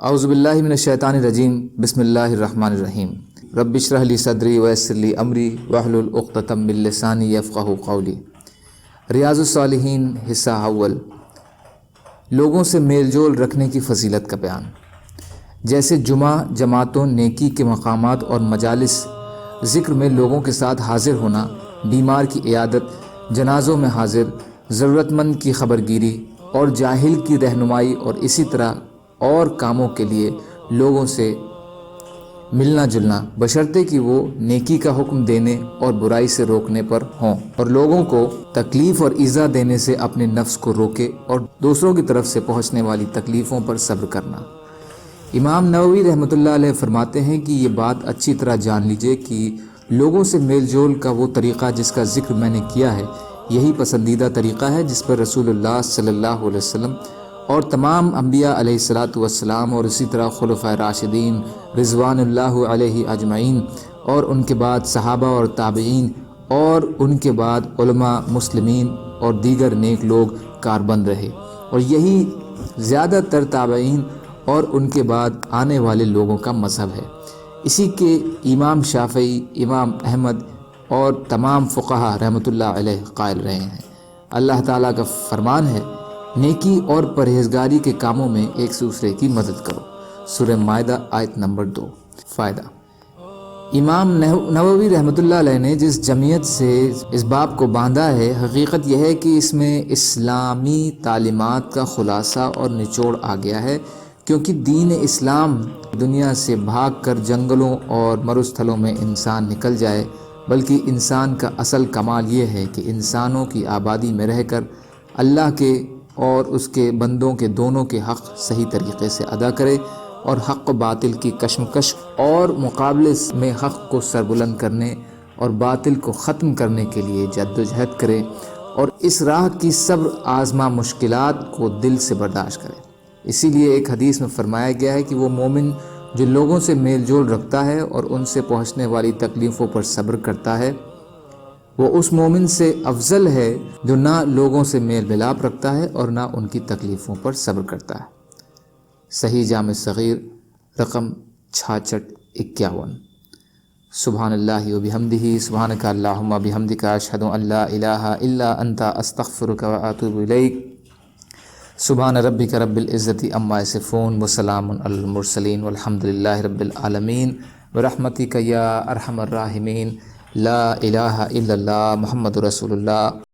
اعوذ باللہ من الشیطان الرجیم بسم اللہ الرحمن الرحیم رب اشرح لی صدری ویسر لی امری واحلل عقدۃ من لسانی یفقہوا قولی۔ ریاض الصالحین حصہ اول، لوگوں سے میل جول رکھنے کی فضیلت کا بیان۔ جیسے جمعہ، جماعتوں، نیکی کے مقامات اور مجالس ذکر میں لوگوں کے ساتھ حاضر ہونا، بیمار کی عیادت، جنازوں میں حاضر، ضرورت مند کی خبرگیری اور جاہل کی رہنمائی اور اسی طرح اور کاموں کے لیے لوگوں سے ملنا جلنا، بشرطے کہ وہ نیکی کا حکم دینے اور برائی سے روکنے پر ہوں، اور لوگوں کو تکلیف اور ایذا دینے سے اپنے نفس کو روکے اور دوسروں کی طرف سے پہنچنے والی تکلیفوں پر صبر کرنا۔ امام نووی رحمۃ اللہ علیہ فرماتے ہیں کہ یہ بات اچھی طرح جان لیجئے کہ لوگوں سے میل جول کا وہ طریقہ جس کا ذکر میں نے کیا ہے، یہی پسندیدہ طریقہ ہے جس پر رسول اللہ صلی اللہ علیہ وسلم اور تمام انبیاء علیہ الصلاۃ والسلام اور اسی طرح خلفائے راشدین رضوان اللہ علیہ اجمعین اور ان کے بعد صحابہ اور تابعین اور ان کے بعد علماء مسلمین اور دیگر نیک لوگ کاربند رہے، اور یہی زیادہ تر تابعین اور ان کے بعد آنے والے لوگوں کا مذہب ہے۔ اسی کے امام شافعی، امام احمد اور تمام فقہا رحمۃ اللہ علیہ قائل رہے ہیں۔ اللہ تعالیٰ کا فرمان ہے، نیکی اور پرہیزگاری کے کاموں میں ایک دوسرے کی مدد کرو۔ سورہ مائدہ آیت نمبر 2۔ فائدہ: امام نووی رحمۃ اللہ علیہ نے جس جمعیت سے اس باب کو باندھا ہے، حقیقت یہ ہے کہ اس میں اسلامی تعلیمات کا خلاصہ اور نچوڑ آ گیا ہے، کیونکہ دین اسلام دنیا سے بھاگ کر جنگلوں اور مروستھلوں میں انسان نکل جائے، بلکہ انسان کا اصل کمال یہ ہے کہ انسانوں کی آبادی میں رہ کر اللہ کے اور اس کے بندوں کے دونوں کے حق صحیح طریقے سے ادا کرے، اور حق و باطل کی کشمکش اور مقابلے میں حق کو سربلند کرنے اور باطل کو ختم کرنے کے لیے جدوجہد کرے، اور اس راہ کی صبر آزما مشکلات کو دل سے برداشت کرے۔ اسی لیے ایک حدیث میں فرمایا گیا ہے کہ وہ مومن جو لوگوں سے میل جول رکھتا ہے اور ان سے پہنچنے والی تکلیفوں پر صبر کرتا ہے، وہ اس مومن سے افضل ہے جو نہ لوگوں سے میل ملاپ رکھتا ہے اور نہ ان کی تکلیفوں پر صبر کرتا ہے۔ صحیح جامع صغیر رقم 6651۔ سبحان اللہ و بحمدہ، سبحانک اللہم بحمدک، اشہد ان لا الہ الا انت، استغفرک و اتوب الیک۔ سبحان ربک رب العزت عما یصفون وسلام علی المرسلین والحمد للہ رب العالمین برحمتک یا ارحم الراحمین۔ لا الہ الا اللہ محمد رسول اللہ۔